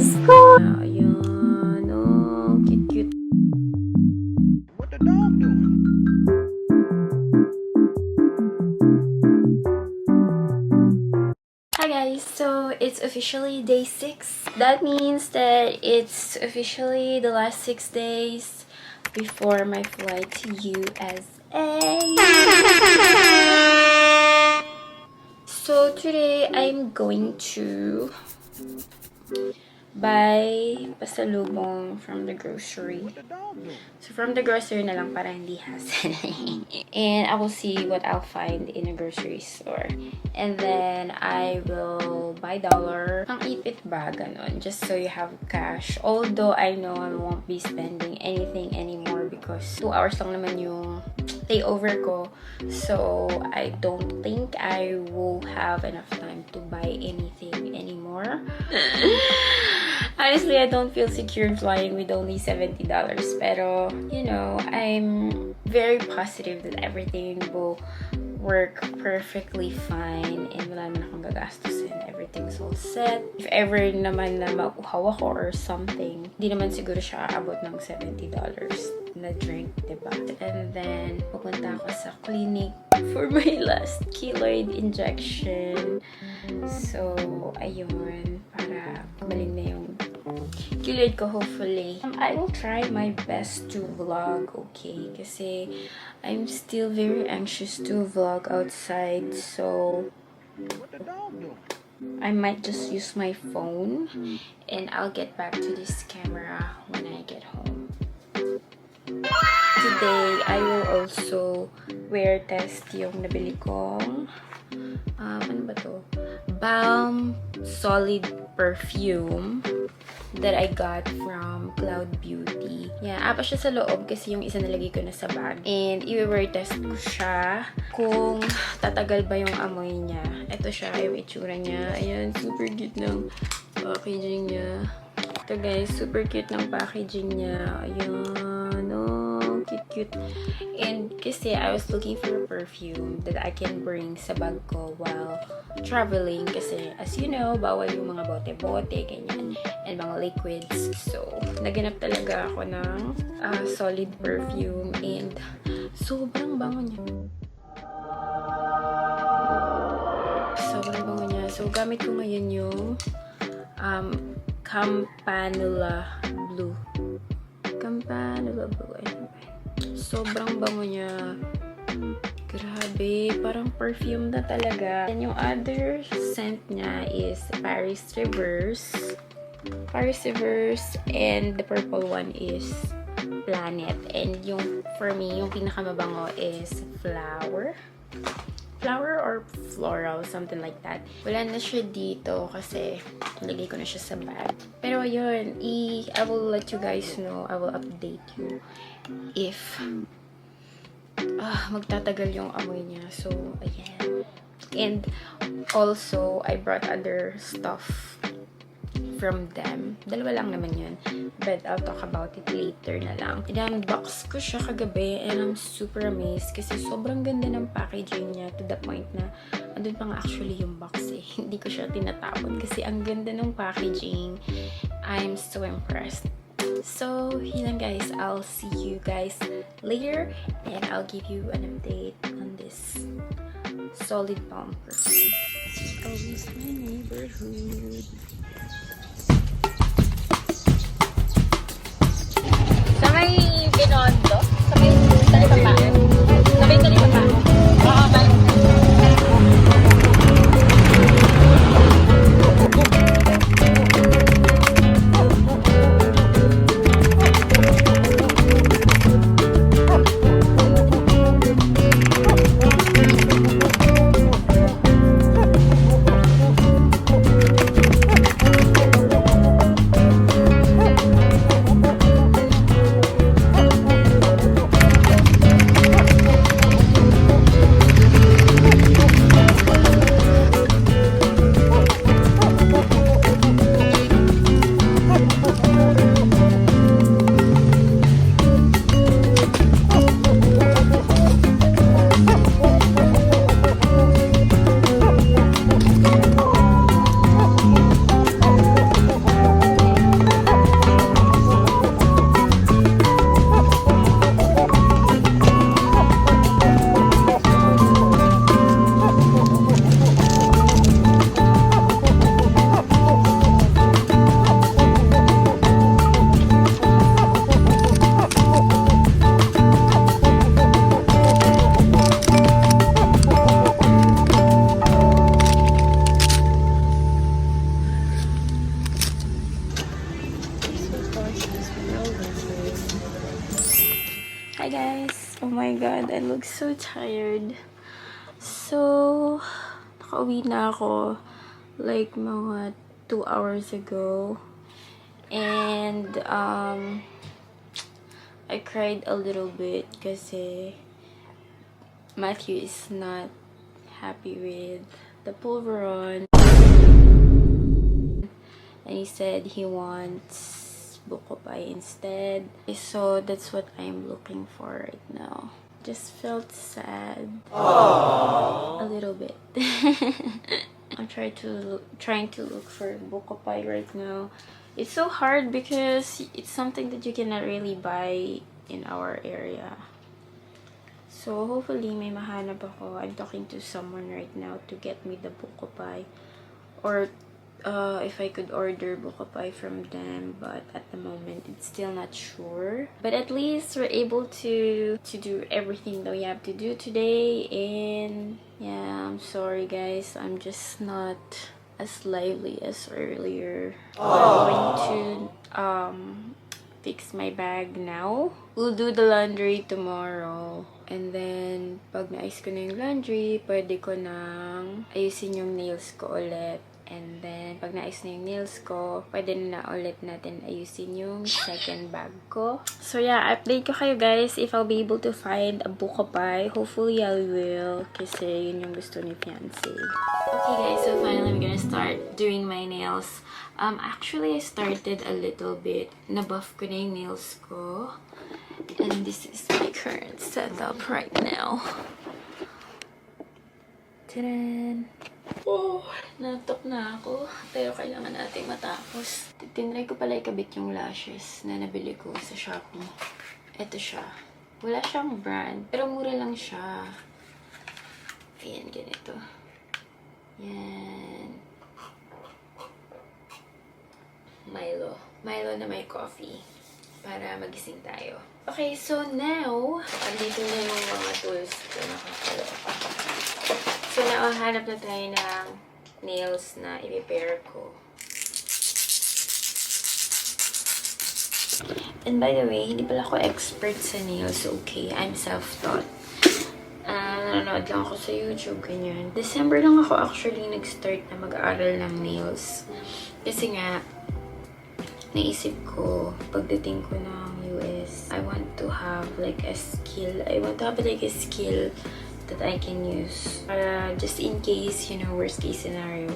Diyos ko! Ayan, oh, cute-cute. What the dog doing? Hi guys, so it's officially day 6. That means that it's officially the last 6 days before my flight to USA. So today I'm going to buy pasalubong from the grocery. What the dog doing? So from the grocery na lang para hindi hassle. And I will see what I'll find in a grocery store. And then I will buy dollar. Pang ipit ba, ganon. Just so you have cash. Although I know I won't be spending anything anymore because 2 hours lang naman yung layover ko. So I don't think I will have enough time to buy anything anymore. Honestly, I don't feel secure flying with only $70. Pero, you know, I'm very positive that everything will work perfectly fine and wala naman akong gagastusin. Everything's all set. If ever naman na mauhaw ako or something, hindi naman siguro siya aabot ng $70 na drink, diba? And then, pupunta ako sa clinic for my last keloid injection. So, ayun, para kumaling na yung keloid ko, hopefully. I will try my best to vlog, okay? Kasi I'm still very anxious to vlog outside, so What the dog doing? I might just use my phone and I'll get back to this camera when I get home. Today, I will also wear test yung nabili kong ano ba to? Balm Solid Perfume that I got from Cloud Beauty. Yeah, apat siya sa loob kasi yung isa nalagay ko na sa bag. And i-wear test ko siya kung tatagal ba yung amoy niya. Ito siya, yung itsura niya. Ayan, super cute ng packaging niya. Ito guys, super cute ng packaging niya. Ayan, oh, cute-cute. And kasi I was looking for a perfume that I can bring sa bag ko while traveling. Kasi as you know, bawal yung mga bote-bote, ganyan, and mga liquids. So, naganap talaga ako ng solid perfume and sobrang bango niya. Sobrang bango niya. So, gamit ko ngayon yung Campanula Blue. Campanula Blue. Sobrang bango niya. Grabe, parang perfume na talaga. And yung other scent niya is Paris Reverse. Paris Reverse, and the purple one is Planet. And yung, for me, yung pinakamabango is Flower. Flower or floral, something like that. Wala na siya dito kasi nilagay ko na siya sa bag. Pero yun, I will let you guys know, I will update you if magtatagal yung amoy niya. So, ayan. And also, I brought other stuff from them. Dalawa lang naman yun. But I'll talk about it later na lang. In-unbox ko siya kagabi and I'm super amazed kasi sobrang ganda ng packaging niya to the point na andun pa nga actually yung box eh. Hindi ko siya tinatapon kasi ang ganda ng packaging. I'm so impressed. So, yun lang guys. I'll see you guys later and I'll give you an update on this solid balm perfume. Oh, it's my neighborhood. Sa may Binondo? Sa may Talipapa? Sa may Talipapa? Oo, bye. look so tired. So, nakauwi na ako like mga 2 hours ago. And, I cried a little bit kasi Matthew is not happy with the pulveron. And he said he wants buko pie instead. So that's what I'm looking for right now. Just felt sad. Aww. A little bit. I'm trying to look for buko pie right now. It's so hard because it's something that you cannot really buy in our area. So hopefully may mahanap ako. I'm talking to someone right now to get me the buko pie. Or if I could order buko pie from them, but at the moment it's still not sure. But at least we're able to do everything that we have to do today. And yeah, I'm sorry guys, I'm just not as lively as earlier. I'm going to fix my bag now. We'll do the laundry tomorrow. And then, pag naayos ko na yung laundry, pwede ko nang ayusin yung nails ko ulit. And then, pag naayos na yung nails ko, pwede na ulit natin ayusin yung second bag ko. So yeah, update ko kayo guys if I'll be able to find a buko pie. Hopefully I will, kasi yun yung gusto ni fiancé. Okay guys, so finally I'm gonna start doing my nails. Actually I started a little bit. Nabuff ko na yung nails ko. And this is my current setup right now. Tadaan! Oh, natok na ako. Pero kailangan natin matapos. Tinry ko pala ikabit yung lashes na nabili ko sa Shopee. Ito siya. Wala siyang brand, pero mura lang siya. Ayan, ganito. Yan. Milo. Milo na may coffee. Para magising tayo. Okay, so now, andito na yung mga tools ko nakakaloka. So, hanap na tayo ng nails na i-repair ko. And by the way, hindi pala ako expert sa nails, okay? I'm self-taught. Nanonood lang ako sa YouTube, ganyan. December lang ako actually nag-start na mag-aaral ng nails. Kasi nga, naisip ko, pagdating ko ng US, I want to have like a skill. That I can use. Para just in case, you know, worst case scenario,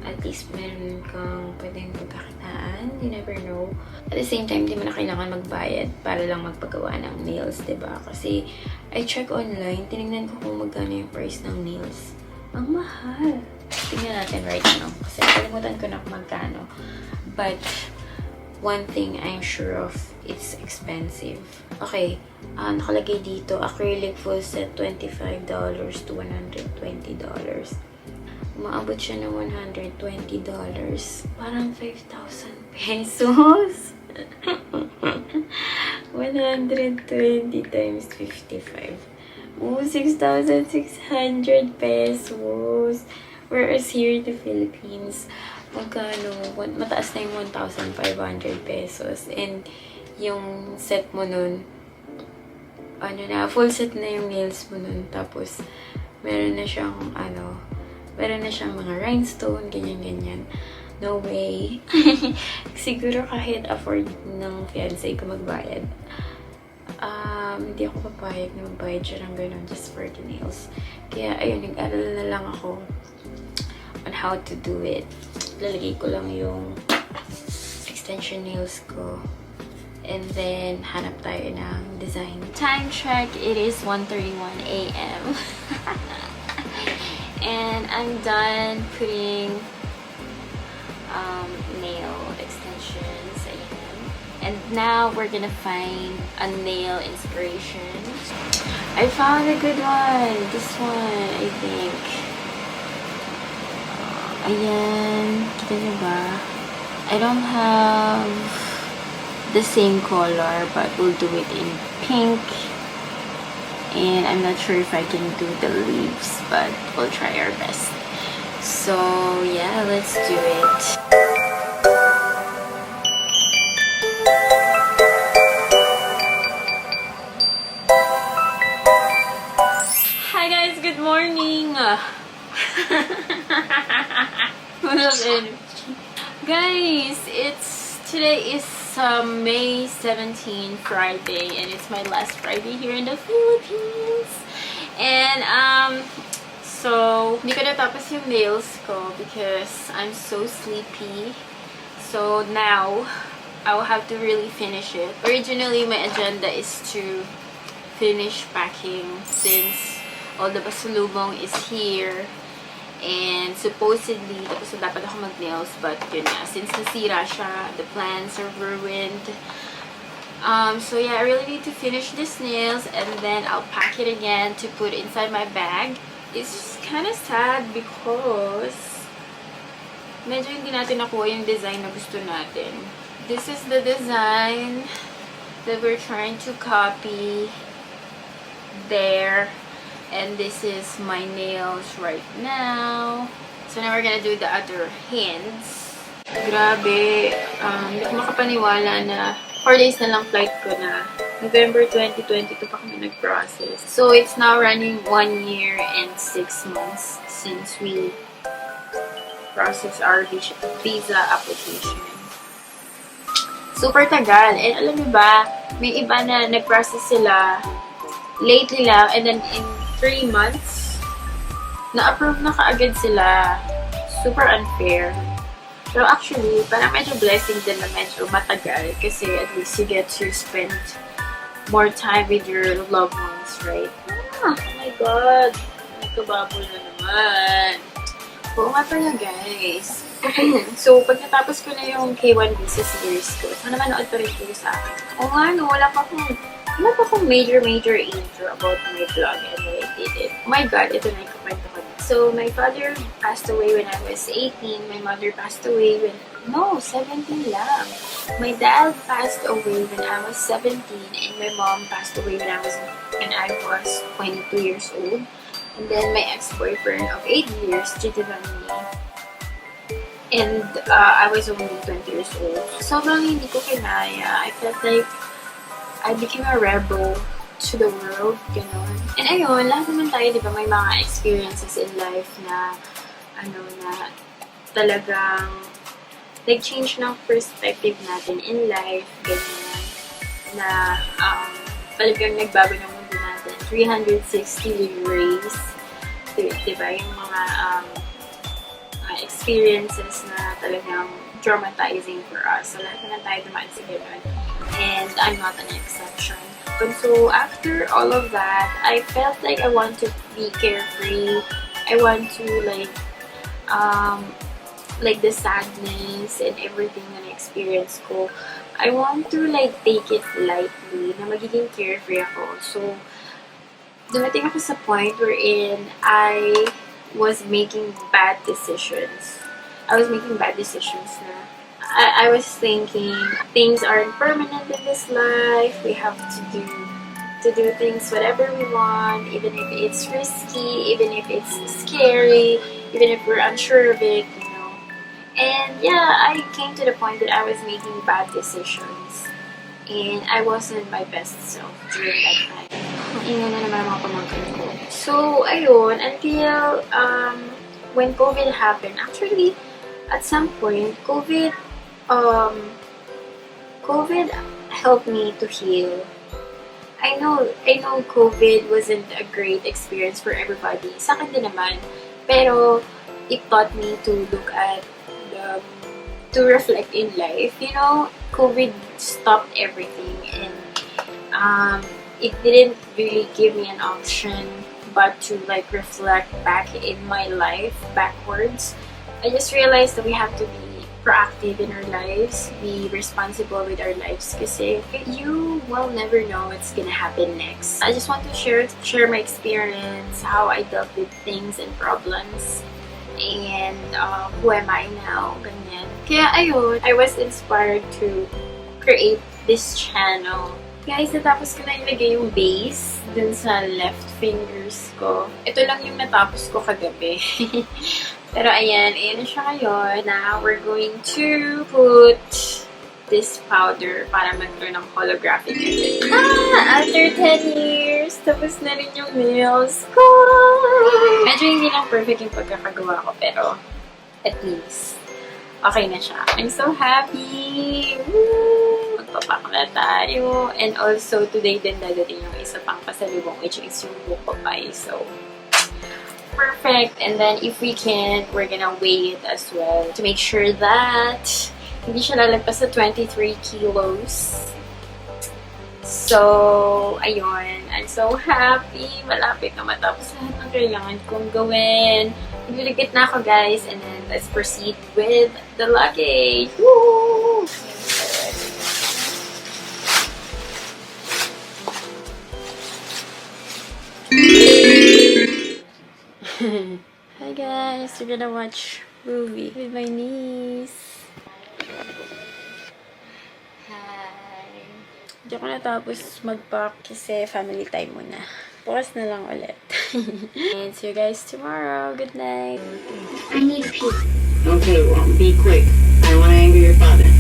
at least meron kang pwedeng pagkakitaan. You never know. At the same time, di mo na kailangan magbayad para lang magpagawa ng nails, diba? Kasi, I check online, tinignan ko kung magkano yung price ng nails. Ang mahal. Tingnan natin right now. Kasi kalimutan ko na kung magkano. But, one thing I'm sure of, it's expensive. Okay, nakalagay dito, acrylic full set, $25 to $120. Umaabot siya ng $120. Parang 5,000 pesos. 120 times 55. Ooh, 6,600 pesos. Whereas here in the Philippines, magkano, mataas na yung 1,500 pesos. And yung set mo nun, full set na yung nails mo nun. Tapos, meron na siyang, meron na siyang mga rhinestone, ganyan-ganyan. No way. Siguro kahit afford ng fiancé ko magbayad. Hindi ako papayag na magbayad siya ng ganun just for the nails. Kaya, ayun, nag-aral na lang ako on how to do it. Lalagay ko lang yung extension nails ko. And then, hanap tayo ng design. Time check, it is 1:31 a.m. And I'm done putting nail extensions. Ayan. And now, we're gonna find a nail inspiration. I found a good one. This one, I think. Ayan. Kita niyo ba? I don't have the same color, but we'll do it in pink. And I'm not sure if I can do the leaves, but we'll try our best. So yeah, let's do it. guys, good morning. Guys, today is May 17, Friday, and it's my last Friday here in the Philippines. And so hindi ko natapos yung nails ko because I'm so sleepy. So now I will have to really finish it. Originally, my agenda is to finish packing since all the pasalubong is here. And supposedly, tapos na dapat ako mag-nails. But yun nga, since nasira siya, the plans are ruined. So yeah, I really need to finish these nails and then I'll pack it again to put inside my bag. It's kind of sad because medyo hindi natin nakuha yung design na gusto natin. This is the design that we're trying to copy there, and this is my nails right now. So now we're gonna do the other hands. Grabe, hindi ko makapaniwala na 4 days na lang flight ko na. November 2022 pa kami nag-process. So it's now running 1 year and 6 months since we process our visa application. Super tagal. And alam niyo ba, may iba na nag-process sila lately lang, and then in 3 months, na-approve na kaagad sila. Super unfair. Pero actually, parang medyo blessing din na medyo matagal kasi at least you get to spend more time with your loved ones, right? Oh my God! Nagkababol na naman. Oo nga pala, guys. So, pag natapos ko na yung K1 visa series ko, sana manood pa rin kayo sa akin. Oo nga, no, wala pa akong major intro about my vlog and why I did it. Oh my God, ito na yung kapwento ko. So, my father passed away when I was 18. My mother passed away when... No, 17 lang. My dad passed away when I was 17 and my mom passed away when I was 22 years old. And then my ex-boyfriend of 8 years cheated on me. And I was only 20 years old. Sobrang hindi ko kinaya. I felt like I became a rebel to the world, gano'n. And ayun, lahat naman tayo, di ba, may mga experiences in life na, na talagang nag-change ng perspective natin in life, ganyan, na talagang nagbago ng mundo natin. 360 degrees, di ba, yung mga experiences na talagang traumatizing for us. So, lahat naman tayo dumaan sa gano'n. And I'm not an exception. But so after all of that, I felt like I want to be carefree. I want to like the sadness and everything na experience ko. I want to take it lightly, na magiging carefree ako. So dumating ako sa point wherein I was making bad decisions. I was making bad decisions na I was thinking things aren't permanent in this life. We have to do things whatever we want, even if it's risky, even if it's scary, even if we're unsure of it, you know. And yeah, I came to the point that I was making bad decisions. And I wasn't my best self during that time. Ang ingay na naman mga pamangkin ko. So, ayun, until when COVID happened, actually, at some point, COVID helped me to heal. I know COVID wasn't a great experience for everybody. Sa akin din naman. Pero it taught me to look at to reflect in life. You know, COVID stopped everything, and it didn't really give me an option but to reflect back in my life backwards. I just realized that we have to be proactive in our lives, be responsible with our lives, kasi you will never know what's gonna happen next. I just want to share my experience, how I dealt with things and problems, and who am I now, ganyan. Kaya ayun, I was inspired to create this channel. Guys, natapos ko na ilagay yung base dun sa left fingers ko. Ito lang yung natapos ko kagabi. Pero ayan na siya ngayon. Now, we're going to put this powder para magkaroon ng holographic effect. After 10 years, tapos na rin yung nails ko! Medyo hindi lang perfect yung pagkakagawa ko, pero at least, okay na siya. I'm so happy! Woo! Magpapak na tayo. And also, today din dadating yung isa pang pasalubong, which is yung buko pie. So, perfect. And then, if we can, we're gonna weigh it as well to make sure that hindi siya lalagpas sa 23 kilos. So, ayun. I'm so happy. Malapit na matapos lahat ng kailangan kong gawin. Nagliligpit na ako, guys. And then, let's proceed with the luggage. Woo! Hi guys, we're gonna watch movie with my niece. Hi. Hindi ako natapos mag-pack kasi family time muna. Bukas na lang ulit. And see you guys tomorrow. Good night. I need peace. Okay, well, be quick. I don't want to anger your father.